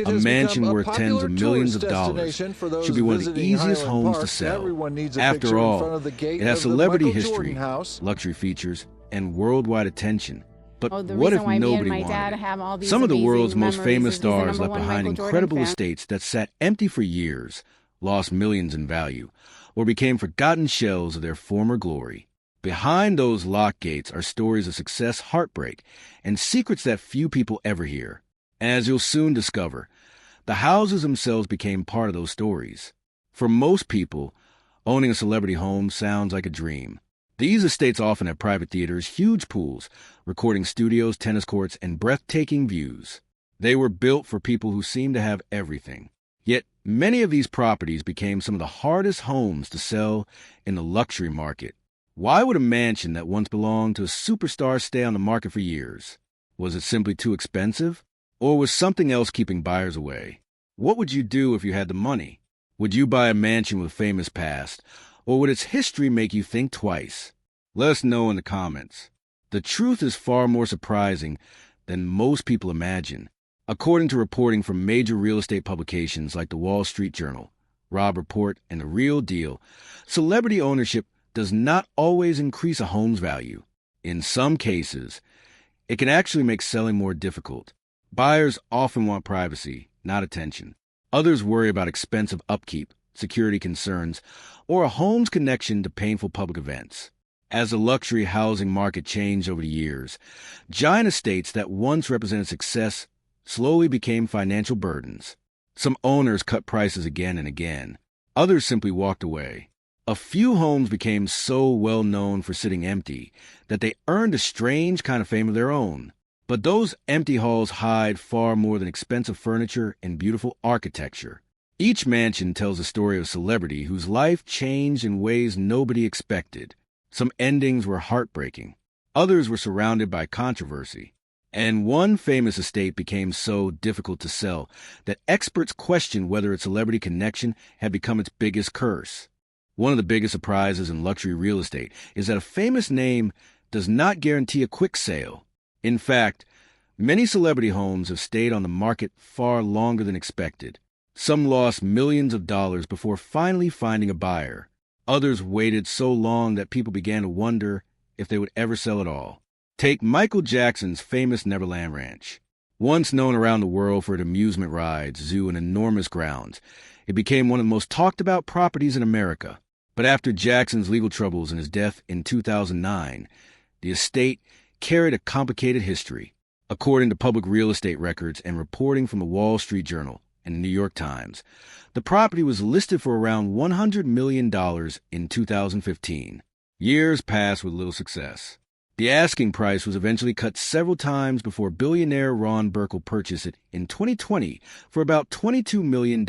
It A has become mansion a worth tens popular of millions tourist of dollars destination for those should be one of the visiting easiest Highland homes to Park. sell. Everyone needs a After picture in all, front of the gate it has of the celebrity Michael history, Jordan house. luxury features, and worldwide attention. But Oh, the what reason if why me and nobody my dad wanted it? have all these Some of the amazing world's most memories famous is he's the stars number left one behind Michael Jordan incredible fan. estates that sat empty for years, lost millions in value, or became forgotten shells of their former glory. Behind those locked gates are stories of success, heartbreak, and secrets that few people ever hear. As you'll soon discover, the houses themselves became part of those stories. For most people, owning a celebrity home sounds like a dream. These estates often have private theaters, huge pools, recording studios, tennis courts, and breathtaking views. They were built for people who seem to have everything. Yet, many of these properties became some of the hardest homes to sell in the luxury market. Why would a mansion that once belonged to a superstar stay on the market for years? Was it simply too expensive? Or was something else keeping buyers away? What would you do if you had the money? Would you buy a mansion with famous past, or would its history make you think twice? Let us know in the comments. The truth is far more surprising than most people imagine. According to reporting from major real estate publications like the Wall Street Journal, Robb Report, and The Real Deal, celebrity ownership does not always increase a home's value. In some cases, it can actually make selling more difficult. Buyers often want privacy, not attention. Others worry about expensive upkeep, security concerns, or a home's connection to painful public events. As the luxury housing market changed over the years, giant estates that once represented success slowly became financial burdens. Some owners cut prices again and again. Others simply walked away. A few homes became so well known for sitting empty that they earned a strange kind of fame of their own. But those empty halls hide far more than expensive furniture and beautiful architecture. Each mansion tells a story of a celebrity whose life changed in ways nobody expected. Some endings were heartbreaking. Others were surrounded by controversy. And one famous estate became so difficult to sell that experts questioned whether its celebrity connection had become its biggest curse. One of the biggest surprises in luxury real estate is that a famous name does not guarantee a quick sale. In fact, many celebrity homes have stayed on the market far longer than expected. Some lost millions of dollars before finally finding a buyer. Others waited so long that people began to wonder if they would ever sell at all. Take Michael Jackson's famous Neverland Ranch. Once known around the world for its amusement rides, zoo, and enormous grounds, it became one of the most talked about properties in America. But after Jackson's legal troubles and his death in 2009, the estate carried a complicated history. According to public real estate records and reporting from the Wall Street Journal and the New York Times, the property was listed for around $100 million in 2015. Years passed with little success. The asking price was eventually cut several times before billionaire Ron Burkle purchased it in 2020 for about $22 million,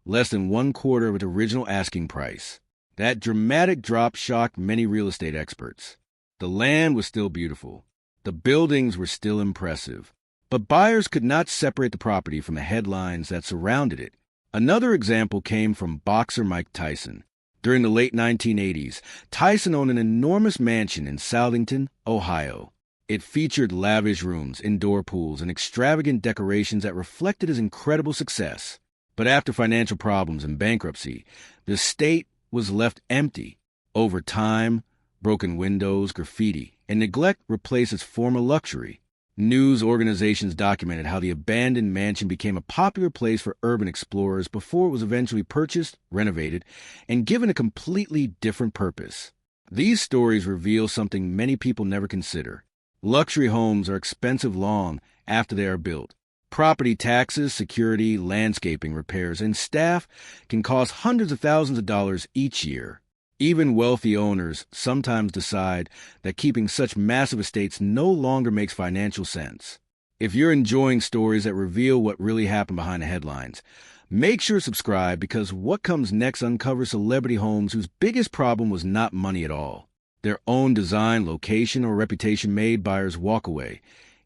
less than one quarter of its original asking price. That dramatic drop shocked many real estate experts. The land was still beautiful. The buildings were still impressive. But buyers could not separate the property from the headlines that surrounded it. Another example came from boxer Mike Tyson. During the late 1980s, Tyson owned an enormous mansion in Southington, Ohio. It featured lavish rooms, indoor pools, and extravagant decorations that reflected his incredible success. But after financial problems and bankruptcy, the estate was left empty. Over time, broken windows, graffiti, and neglect replaced its former luxury. News organizations documented how the abandoned mansion became a popular place for urban explorers before it was eventually purchased, renovated, and given a completely different purpose. These stories reveal something many people never consider. Luxury homes are expensive long after they are built. Property taxes, security, landscaping repairs, and staff can cost hundreds of thousands of dollars each year. Even wealthy owners sometimes decide that keeping such massive estates no longer makes financial sense. If you're enjoying stories that reveal what really happened behind the headlines, make sure to subscribe because what comes next uncovers celebrity homes whose biggest problem was not money at all. Their own design, location, or reputation made buyers walk away,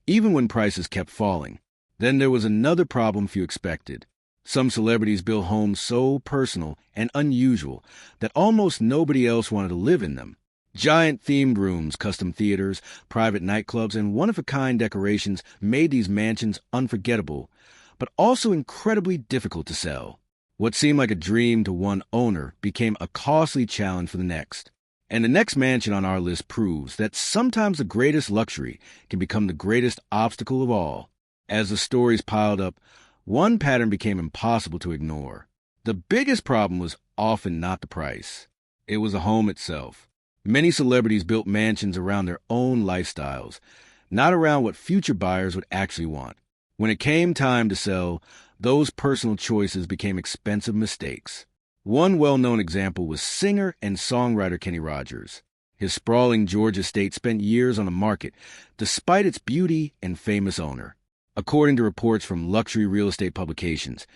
even when prices kept falling. Then there was another problem few expected. Some celebrities built homes so personal and unusual that almost nobody else wanted to live in them. Giant themed rooms, custom theaters, private nightclubs, and one-of-a-kind decorations made these mansions unforgettable, but also incredibly difficult to sell. What seemed like a dream to one owner became a costly challenge for the next. And the next mansion on our list proves that sometimes the greatest luxury can become the greatest obstacle of all. As the stories piled up, one pattern became impossible to ignore. The biggest problem was often not the price. It was the home itself. Many celebrities built mansions around their own lifestyles, not around what future buyers would actually want. When it came time to sell, those personal choices became expensive mistakes. One well-known example was singer and songwriter Kenny Rogers. His sprawling Georgia estate spent years on the market, despite its beauty and famous owner. According to reports from luxury real estate publications,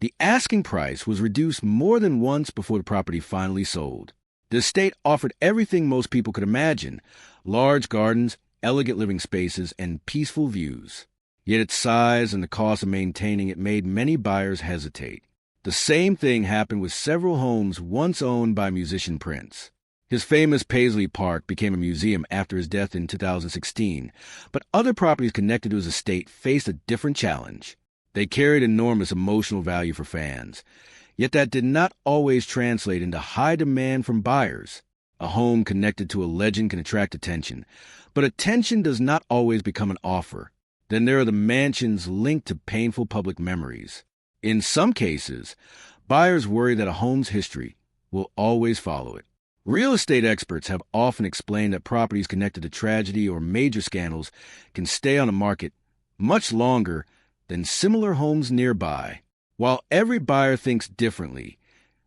the asking price was reduced more than once before the property finally sold. The estate offered everything most people could imagine: large gardens, elegant living spaces, and peaceful views. Yet its size and the cost of maintaining it made many buyers hesitate. The same thing happened with several homes once owned by musician Prince. His famous Paisley Park became a museum after his death in 2016, but other properties connected to his estate faced a different challenge. They carried enormous emotional value for fans, yet that did not always translate into high demand from buyers. A home connected to a legend can attract attention, but attention does not always become an offer. Then there are the mansions linked to painful public memories. In some cases, buyers worry that a home's history will always follow it. Real estate experts have often explained that properties connected to tragedy or major scandals can stay on the market much longer than similar homes nearby. While every buyer thinks differently,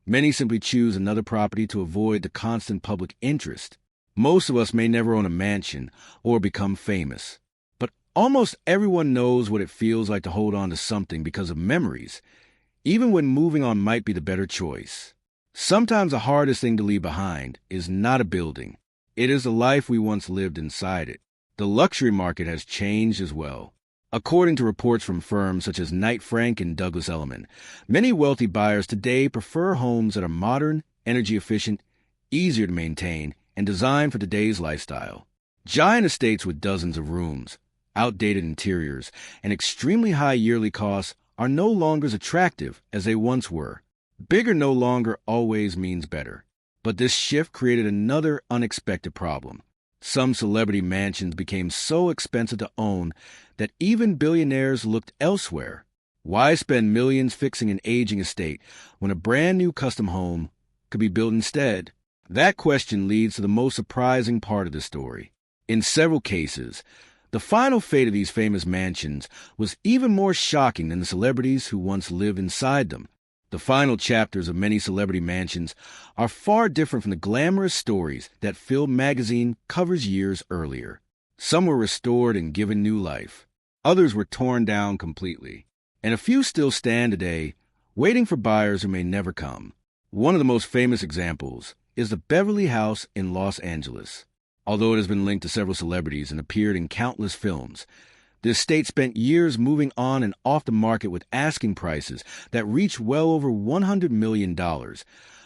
many simply choose another property to avoid the constant public interest. Most of us may never own a mansion or become famous, but almost everyone knows what it feels like to hold on to something because of memories, even when moving on might be the better choice. Sometimes the hardest thing to leave behind is not a building. It is the life we once lived inside it. The luxury market has changed as well. According to reports from firms such as Knight Frank and Douglas Elliman, many wealthy buyers today prefer homes that are modern, energy efficient, easier to maintain, and designed for today's lifestyle. Giant estates with dozens of rooms, outdated interiors, and extremely high yearly costs are no longer as attractive as they once were. Bigger no longer always means better. But this shift created another unexpected problem. Some celebrity mansions became so expensive to own that even billionaires looked elsewhere. Why spend millions fixing an aging estate when a brand new custom home could be built instead? That question leads to the most surprising part of the story. In several cases, the final fate of these famous mansions was even more shocking than the celebrities who once lived inside them. The final chapters of many celebrity mansions are far different from the glamorous stories that filled magazine covers years earlier. Some were restored and given new life. Others were torn down completely. And a few still stand today, waiting for buyers who may never come. One of the most famous examples is the Beverly House in Los Angeles. Although it has been linked to several celebrities and appeared in countless films, the estate spent years moving on and off the market with asking prices that reached well over $100 million,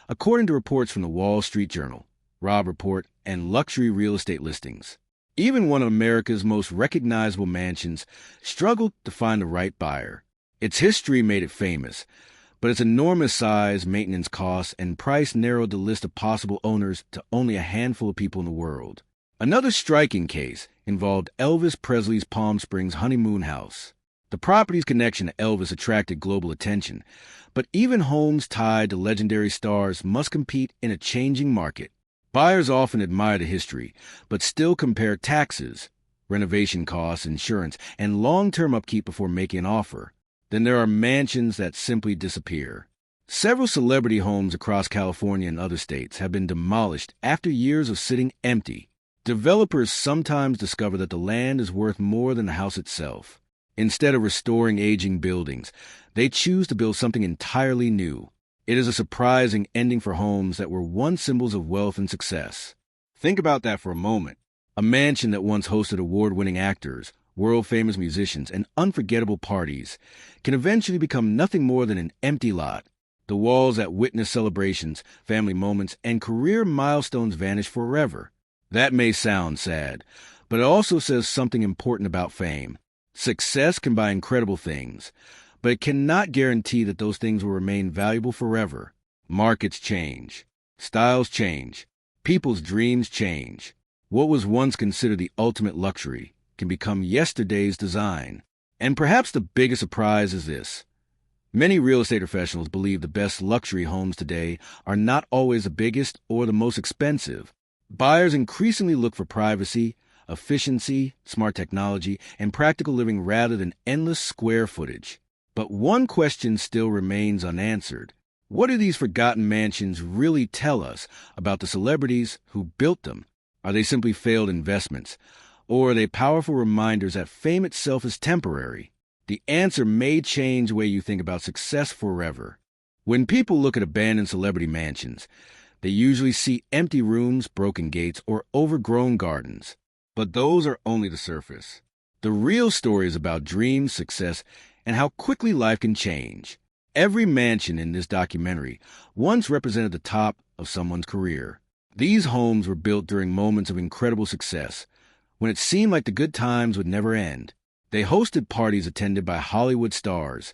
according to reports from the Wall Street Journal, Robb Report, and Luxury Real Estate Listings. Even one of America's most recognizable mansions struggled to find the right buyer. Its history made it famous, but its enormous size, maintenance costs, and price narrowed the list of possible owners to only a handful of people in the world. Another striking case involved Elvis Presley's Palm Springs honeymoon house. The property's connection to Elvis attracted global attention, but even homes tied to legendary stars must compete in a changing market. Buyers often admire the history, but still compare taxes, renovation costs, insurance, and long-term upkeep before making an offer. Then there are mansions that simply disappear. Several celebrity homes across California and other states have been demolished after years of sitting empty. Developers sometimes discover that the land is worth more than the house itself. Instead of restoring aging buildings, they choose to build something entirely new. It is a surprising ending for homes that were once symbols of wealth and success. Think about that for a moment. A mansion that once hosted award-winning actors, world-famous musicians, and unforgettable parties can eventually become nothing more than an empty lot. The walls that witness celebrations, family moments, and career milestones vanish forever. That may sound sad, but it also says something important about fame. Success can buy incredible things, but it cannot guarantee that those things will remain valuable forever. Markets change. Styles change. People's dreams change. What was once considered the ultimate luxury can become yesterday's design. And perhaps the biggest surprise is this. Many real estate professionals believe the best luxury homes today are not always the biggest or the most expensive. Buyers increasingly look for privacy, efficiency, smart technology, and practical living rather than endless square footage. But one question still remains unanswered. What do these forgotten mansions really tell us about the celebrities who built them? Are they simply failed investments? Or are they powerful reminders that fame itself is temporary? The answer may change the way you think about success forever. When people look at abandoned celebrity mansions, they usually see empty rooms, broken gates, or overgrown gardens. But those are only the surface. The real story is about dreams, success, and how quickly life can change. Every mansion in this documentary once represented the top of someone's career. These homes were built during moments of incredible success, when it seemed like the good times would never end. They hosted parties attended by Hollywood stars,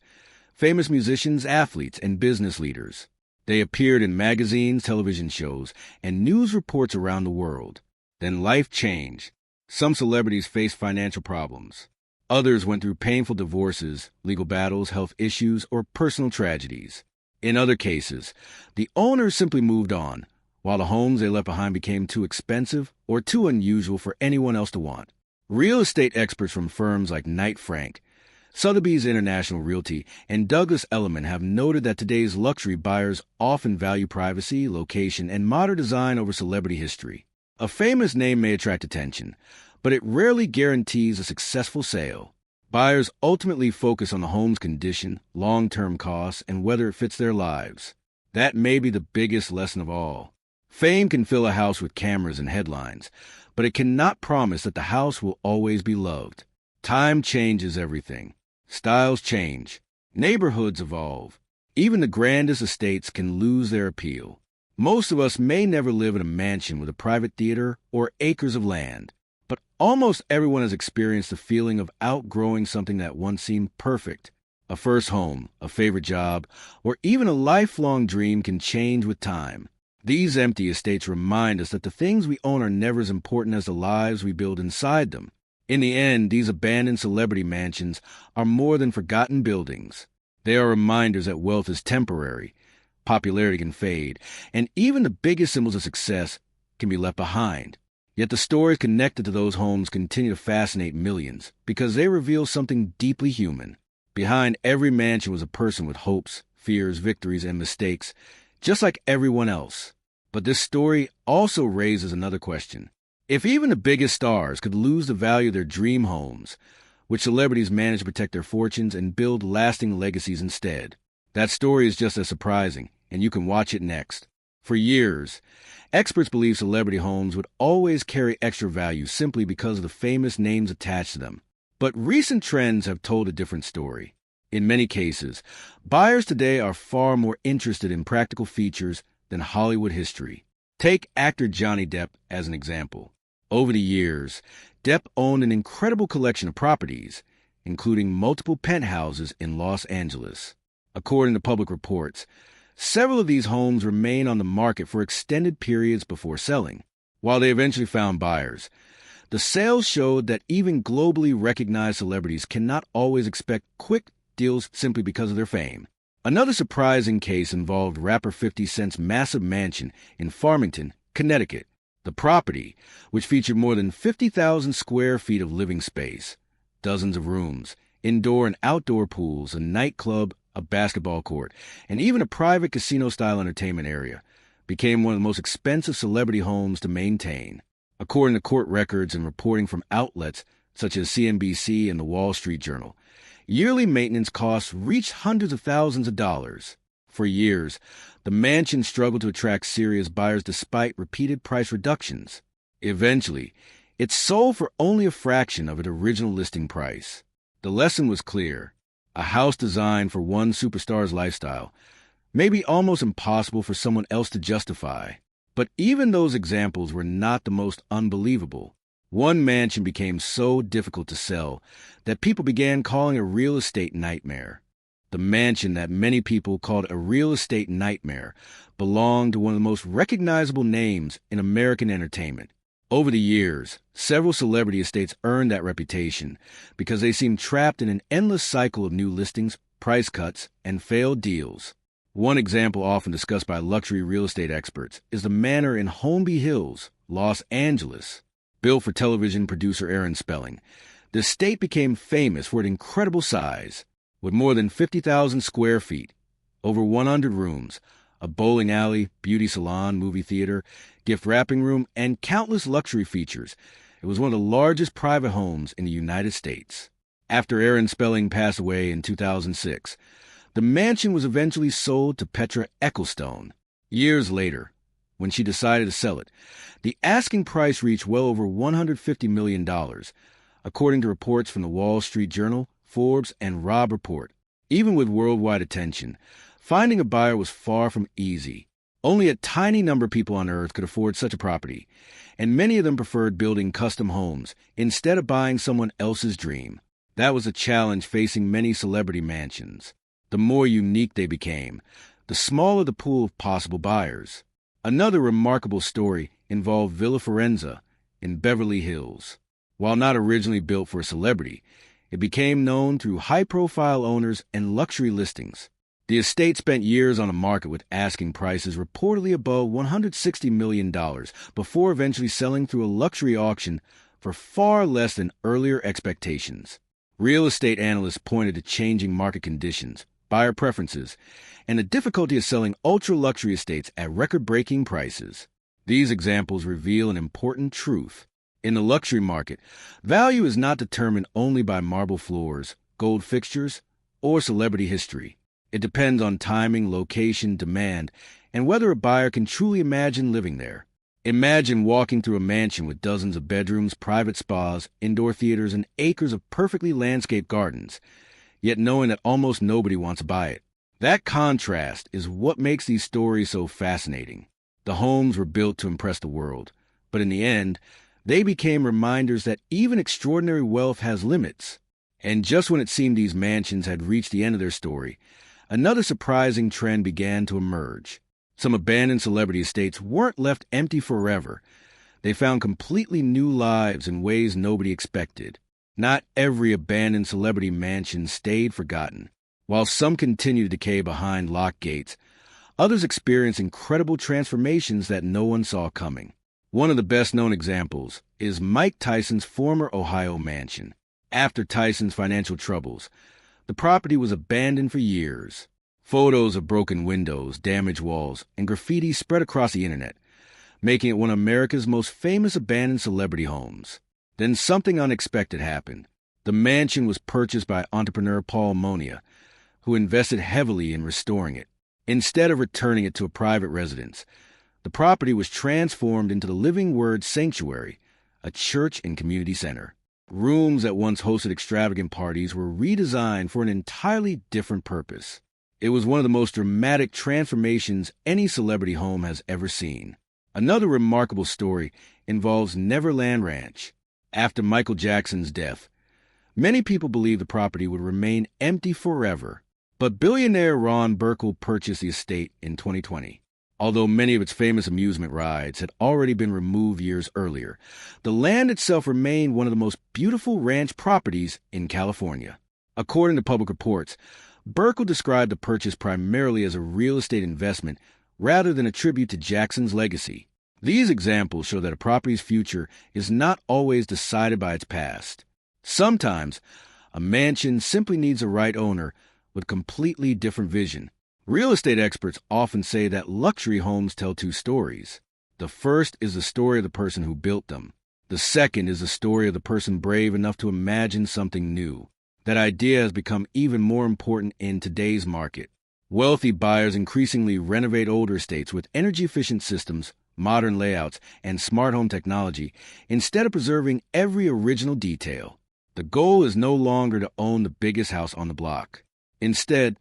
famous musicians, athletes, and business leaders. They appeared in magazines, television shows, and news reports around the world. Then life changed. Some celebrities faced financial problems. Others went through painful divorces, legal battles, health issues, or personal tragedies. In other cases, the owners simply moved on, while the homes they left behind became too expensive or too unusual for anyone else to want. Real estate experts from firms like Knight Frank, Sotheby's International Realty, and Douglas Elliman have noted that today's luxury buyers often value privacy, location, and modern design over celebrity history. A famous name may attract attention, but it rarely guarantees a successful sale. Buyers ultimately focus on the home's condition, long-term costs, and whether it fits their lives. That may be the biggest lesson of all. Fame can fill a house with cameras and headlines, but it cannot promise that the house will always be loved. Time changes everything. Styles change. Neighborhoods evolve. Even the grandest estates can lose their appeal. Most of us may never live in a mansion with a private theater or acres of land, but almost everyone has experienced the feeling of outgrowing something that once seemed perfect. A first home, a favorite job, or even a lifelong dream can change with time. These empty estates remind us that the things we own are never as important as the lives we build inside them. In the end, these abandoned celebrity mansions are more than forgotten buildings. They are reminders that wealth is temporary, popularity can fade, and even the biggest symbols of success can be left behind. Yet the stories connected to those homes continue to fascinate millions because they reveal something deeply human. Behind every mansion was a person with hopes, fears, victories, and mistakes, just like everyone else. But this story also raises another question. If even the biggest stars could lose the value of their dream homes, would celebrities manage to protect their fortunes and build lasting legacies instead? That story is just as surprising, and you can watch it next. For years, experts believed celebrity homes would always carry extra value simply because of the famous names attached to them. But recent trends have told a different story. In many cases, buyers today are far more interested in practical features than Hollywood history. Take actor Johnny Depp as an example. Over the years, Depp owned an incredible collection of properties, including multiple penthouses in Los Angeles. According to public reports, several of these homes remained on the market for extended periods before selling. While they eventually found buyers, the sales showed that even globally recognized celebrities cannot always expect quick deals simply because of their fame. Another surprising case involved rapper 50 Cent's massive mansion in Farmington, Connecticut. The property, which featured more than 50,000 square feet of living space, dozens of rooms, indoor and outdoor pools, a nightclub, a basketball court, and even a private casino-style entertainment area, became one of the most expensive celebrity homes to maintain. According to court records and reporting from outlets such as CNBC and the Wall Street Journal, yearly maintenance costs reached hundreds of thousands of dollars. For years, the mansion struggled to attract serious buyers despite repeated price reductions. Eventually, it sold for only a fraction of its original listing price. The lesson was clear. A house designed for one superstar's lifestyle may be almost impossible for someone else to justify. But even those examples were not the most unbelievable. One mansion became so difficult to sell that people began calling it a real estate nightmare. The mansion that many people called a real estate nightmare belonged to one of the most recognizable names in American entertainment. Over the years, several celebrity estates earned that reputation because they seemed trapped in an endless cycle of new listings, price cuts, and failed deals. One example often discussed by luxury real estate experts is the manor in Holmby Hills, Los Angeles. Built for television producer Aaron Spelling, the estate became famous for its incredible size. With more than 50,000 square feet, over 100 rooms, a bowling alley, beauty salon, movie theater, gift wrapping room, and countless luxury features, it was one of the largest private homes in the United States. After Aaron Spelling passed away in 2006, the mansion was eventually sold to Petra Ecclestone. Years later, when she decided to sell it, the asking price reached well over $150 million, according to reports from the Wall Street Journal, Forbes, and Robb Report. Even with worldwide attention, finding a buyer was far from easy. Only a tiny number of people on Earth could afford such a property, and many of them preferred building custom homes instead of buying someone else's dream. That was a challenge facing many celebrity mansions. The more unique they became, the smaller the pool of possible buyers. Another remarkable story involved Villa Forenza in Beverly Hills. While not originally built for a celebrity, it became known through high-profile owners and luxury listings. The estate spent years on the market with asking prices reportedly above $160 million before eventually selling through a luxury auction for far less than earlier expectations. Real estate analysts pointed to changing market conditions, buyer preferences, and the difficulty of selling ultra-luxury estates at record-breaking prices. These examples reveal an important truth. In the luxury market, value is not determined only by marble floors, gold fixtures, or celebrity history. It depends on timing, location, demand, and whether a buyer can truly imagine living there. Imagine walking through a mansion with dozens of bedrooms, private spas, indoor theaters, and acres of perfectly landscaped gardens, yet knowing that almost nobody wants to buy it. That contrast is what makes these stories so fascinating. The homes were built to impress the world, but in the end, they became reminders that even extraordinary wealth has limits. And just when it seemed these mansions had reached the end of their story, another surprising trend began to emerge. Some abandoned celebrity estates weren't left empty forever. They found completely new lives in ways nobody expected. Not every abandoned celebrity mansion stayed forgotten. While some continued to decay behind locked gates, others experienced incredible transformations that no one saw coming. One of the best-known examples is Mike Tyson's former Ohio mansion. After Tyson's financial troubles, the property was abandoned for years. Photos of broken windows, damaged walls, and graffiti spread across the internet, making it one of America's most famous abandoned celebrity homes. Then something unexpected happened. The mansion was purchased by entrepreneur Paul Monia, who invested heavily in restoring it. Instead of returning it to a private residence, the property was transformed into the Living Word Sanctuary, a church and community center. Rooms that once hosted extravagant parties were redesigned for an entirely different purpose. It was one of the most dramatic transformations any celebrity home has ever seen. Another remarkable story involves Neverland Ranch. After Michael Jackson's death, many people believed the property would remain empty forever. But billionaire Ron Burkle purchased the estate in 2020. Although many of its famous amusement rides had already been removed years earlier, the land itself remained one of the most beautiful ranch properties in California. According to public reports, Burkle described the purchase primarily as a real estate investment rather than a tribute to Jackson's legacy. These examples show that a property's future is not always decided by its past. Sometimes, a mansion simply needs a right owner with a completely different vision. Real estate experts often say that luxury homes tell two stories. The first is the story of the person who built them. The second is the story of the person brave enough to imagine something new. That idea has become even more important in today's market. Wealthy buyers increasingly renovate older estates with energy-efficient systems, modern layouts, and smart home technology instead of preserving every original detail. The goal is no longer to own the biggest house on the block. Instead,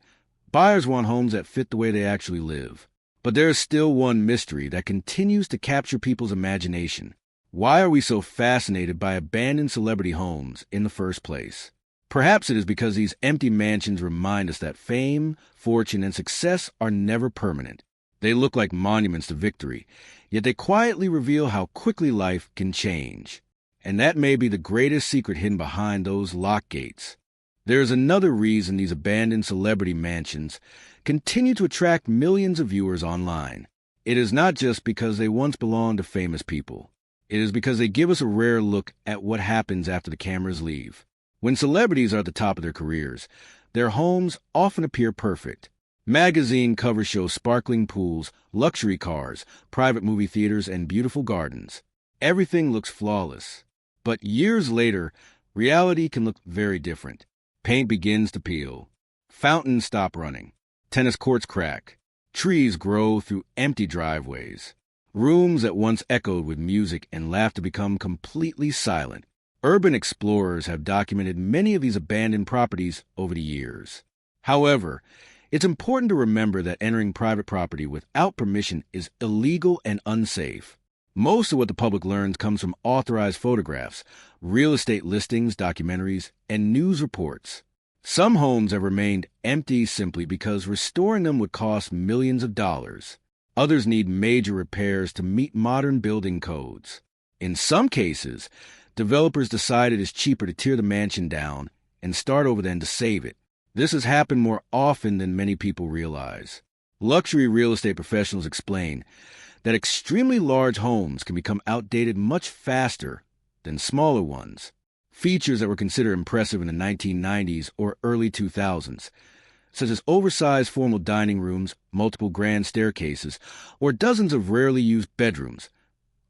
buyers want homes that fit the way they actually live. But there is still one mystery that continues to capture people's imagination. Why are we so fascinated by abandoned celebrity homes in the first place? Perhaps it is because these empty mansions remind us that fame, fortune, and success are never permanent. They look like monuments to victory, yet they quietly reveal how quickly life can change. And that may be the greatest secret hidden behind those lock gates. There is another reason these abandoned celebrity mansions continue to attract millions of viewers online. It is not just because they once belonged to famous people. It is because they give us a rare look at what happens after the cameras leave. When celebrities are at the top of their careers, their homes often appear perfect. Magazine covers show sparkling pools, luxury cars, private movie theaters, and beautiful gardens. Everything looks flawless. But years later, reality can look very different. Paint begins to peel. Fountains stop running. Tennis courts crack. Trees grow through empty driveways. Rooms that once echoed with music and laughter become completely silent. Urban explorers have documented many of these abandoned properties over the years. However, it's important to remember that entering private property without permission is illegal and unsafe. Most of what the public learns comes from authorized photographs, real estate listings, documentaries, and news reports. Some homes have remained empty simply because restoring them would cost millions of dollars. Others need major repairs to meet modern building codes. In some cases, developers decide it is cheaper to tear the mansion down and start over than to save it. This has happened more often than many people realize. Luxury real estate professionals explain that extremely large homes can become outdated much faster than smaller ones. Features that were considered impressive in the 1990s or early 2000s, such as oversized formal dining rooms, multiple grand staircases, or dozens of rarely used bedrooms,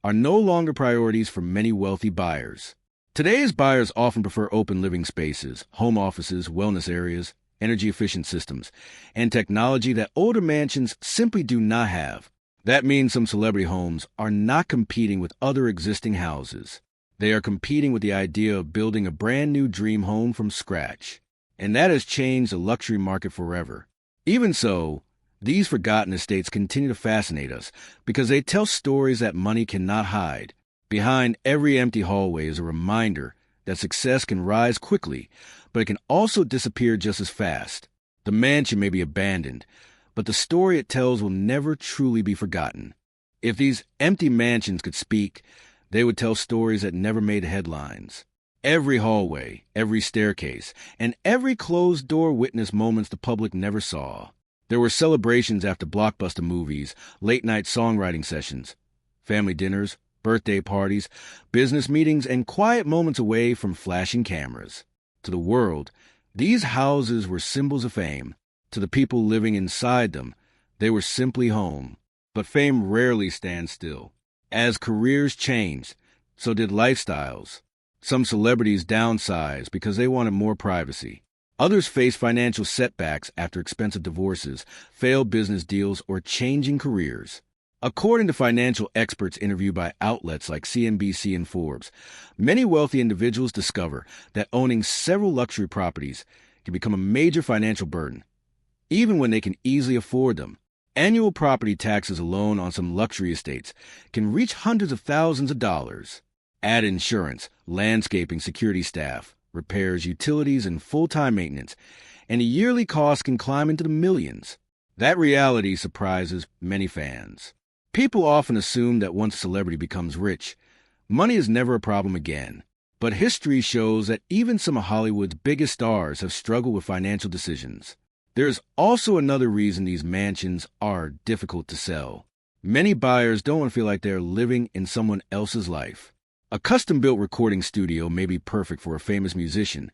are no longer priorities for many wealthy buyers. Today's buyers often prefer open living spaces, home offices, wellness areas, energy-efficient systems, and technology that older mansions simply do not have. That means some celebrity homes are not competing with other existing houses. They are competing with the idea of building a brand new dream home from scratch. And that has changed the luxury market forever. Even so, these forgotten estates continue to fascinate us because they tell stories that money cannot hide. Behind every empty hallway is a reminder that success can rise quickly, but it can also disappear just as fast. The mansion may be abandoned, but the story it tells will never truly be forgotten. If these empty mansions could speak, they would tell stories that never made headlines. Every hallway, every staircase, and every closed door witnessed moments the public never saw. There were celebrations after blockbuster movies, late-night songwriting sessions, family dinners, birthday parties, business meetings, and quiet moments away from flashing cameras. To the world, these houses were symbols of fame. To the people living inside them, they were simply home. But fame rarely stands still. As careers changed, so did lifestyles. Some celebrities downsized because they wanted more privacy. Others faced financial setbacks after expensive divorces, failed business deals, or changing careers. According to financial experts interviewed by outlets like CNBC and Forbes, many wealthy individuals discover that owning several luxury properties can become a major financial burden, even when they can easily afford them. Annual property taxes alone on some luxury estates can reach hundreds of thousands of dollars. Add insurance, landscaping, security staff, repairs, utilities, and full-time maintenance, and the yearly costs can climb into the millions. That reality surprises many fans. People often assume that once a celebrity becomes rich, money is never a problem again. But history shows that even some of Hollywood's biggest stars have struggled with financial decisions. There's also another reason these mansions are difficult to sell. Many buyers don't want to feel like they're living in someone else's life. A custom-built recording studio may be perfect for a famous musician,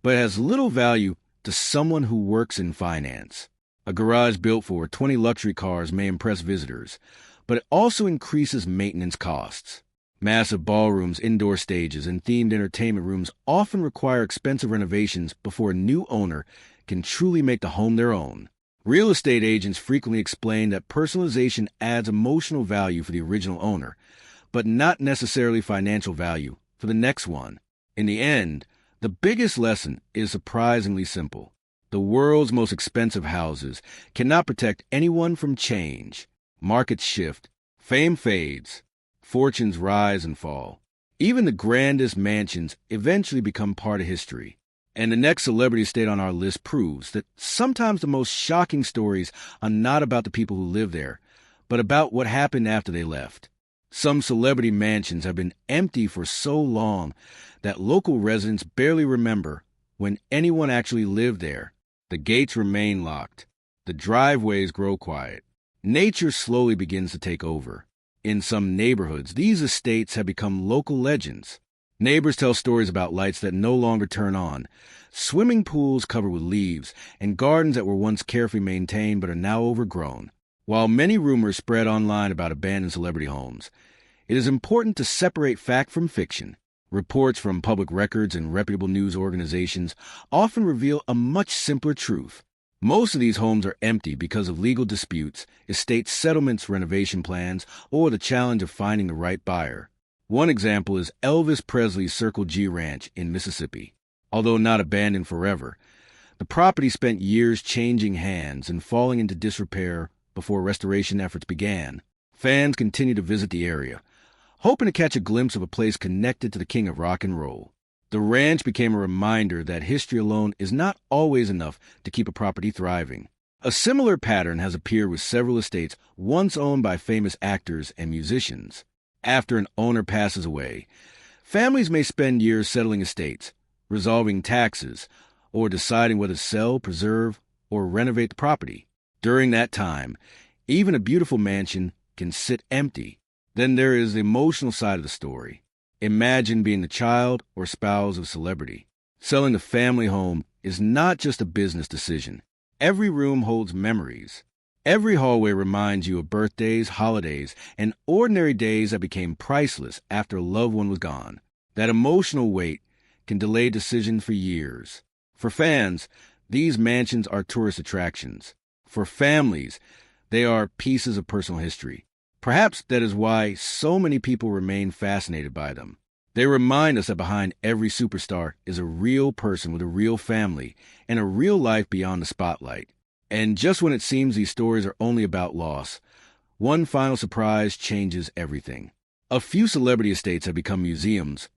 but it has little value to someone who works in finance. A garage built for 20 luxury cars may impress visitors, but it also increases maintenance costs. Massive ballrooms, indoor stages, and themed entertainment rooms often require expensive renovations before a new owner can truly make the home their own. Real estate agents frequently explain that personalization adds emotional value for the original owner, but not necessarily financial value for the next one. In the end, the biggest lesson is surprisingly simple. The world's most expensive houses cannot protect anyone from change. Markets shift, fame fades, fortunes rise and fall. Even the grandest mansions eventually become part of history. And the next celebrity estate on our list proves that sometimes the most shocking stories are not about the people who live there, but about what happened after they left. Some celebrity mansions have been empty for so long that local residents barely remember when anyone actually lived there. The gates remain locked. The driveways grow quiet. Nature slowly begins to take over. In some neighborhoods, these estates have become local legends. Neighbors tell stories about lights that no longer turn on, swimming pools covered with leaves, and gardens that were once carefully maintained but are now overgrown. While many rumors spread online about abandoned celebrity homes, it is important to separate fact from fiction. Reports from public records and reputable news organizations often reveal a much simpler truth. Most of these homes are empty because of legal disputes, estate settlements, renovation plans, or the challenge of finding the right buyer. One example is Elvis Presley's Circle G Ranch in Mississippi. Although not abandoned forever, the property spent years changing hands and falling into disrepair before restoration efforts began. Fans continue to visit the area, hoping to catch a glimpse of a place connected to the king of rock and roll. The ranch became a reminder that history alone is not always enough to keep a property thriving. A similar pattern has appeared with several estates once owned by famous actors and musicians. After an owner passes away, families may spend years settling estates, resolving taxes, or deciding whether to sell, preserve, or renovate the property. During that time, even a beautiful mansion can sit empty. Then there is the emotional side of the story. Imagine being the child or spouse of a celebrity. Selling the family home is not just a business decision. Every room holds memories. Every hallway reminds you of birthdays, holidays, and ordinary days that became priceless after a loved one was gone. That emotional weight can delay decisions for years. For fans, these mansions are tourist attractions. For families, they are pieces of personal history. Perhaps that is why so many people remain fascinated by them. They remind us that behind every superstar is a real person with a real family and a real life beyond the spotlight. And just when it seems these stories are only about loss, one final surprise changes everything. A few celebrity estates have become museums,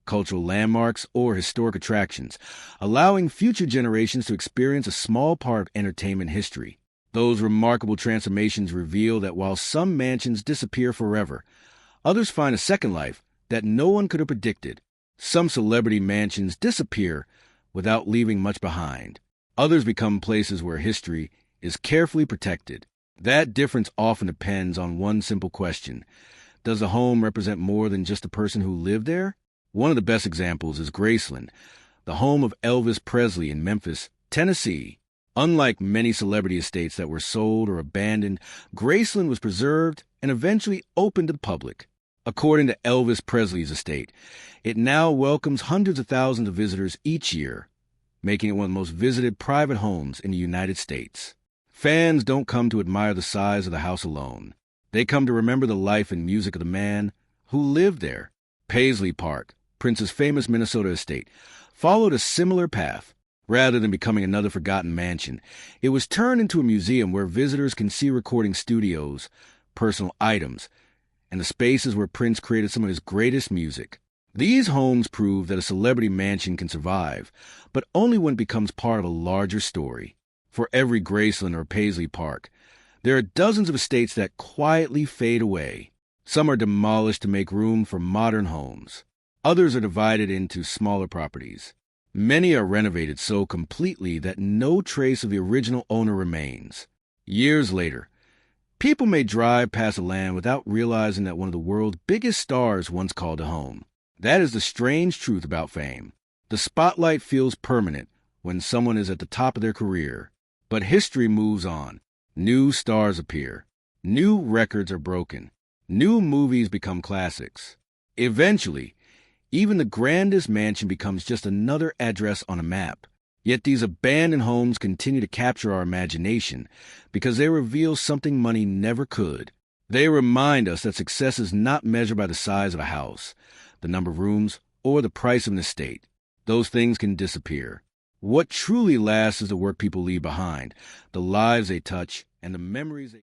cultural landmarks, or historic attractions, allowing future generations to experience a small part of entertainment history. Those remarkable transformations reveal that while some mansions disappear forever, others find a second life that no one could have predicted. Some celebrity mansions disappear without leaving much behind. Others become places where history is carefully protected. That difference often depends on one simple question. Does the home represent more than just the person who lived there? One of the best examples is Graceland, the home of Elvis Presley in Memphis, Tennessee. Unlike many celebrity estates that were sold or abandoned, Graceland was preserved and eventually opened to the public. According to Elvis Presley's estate, it now welcomes hundreds of thousands of visitors each year, making it one of the most visited private homes in the United States. Fans don't come to admire the size of the house alone. They come to remember the life and music of the man who lived there. Paisley Park, Prince's famous Minnesota estate, followed a similar path. Rather than becoming another forgotten mansion, it was turned into a museum where visitors can see recording studios, personal items, and the spaces where Prince created some of his greatest music. These homes prove that a celebrity mansion can survive, but only when it becomes part of a larger story. For every Graceland or Paisley Park, there are dozens of estates that quietly fade away. Some are demolished to make room for modern homes. Others are divided into smaller properties. Many are renovated so completely that no trace of the original owner remains. Years later, people may drive past the land without realizing that one of the world's biggest stars once called it home. That is the strange truth about fame. The spotlight feels permanent when someone is at the top of their career. But history moves on. New stars appear. New records are broken. New movies become classics. Eventually, even the grandest mansion becomes just another address on a map. Yet these abandoned homes continue to capture our imagination because they reveal something money never could. They remind us that success is not measured by the size of a house, the number of rooms, or the price of an estate. Those things can disappear. What truly lasts is the work people leave behind, the lives they touch, and the memories they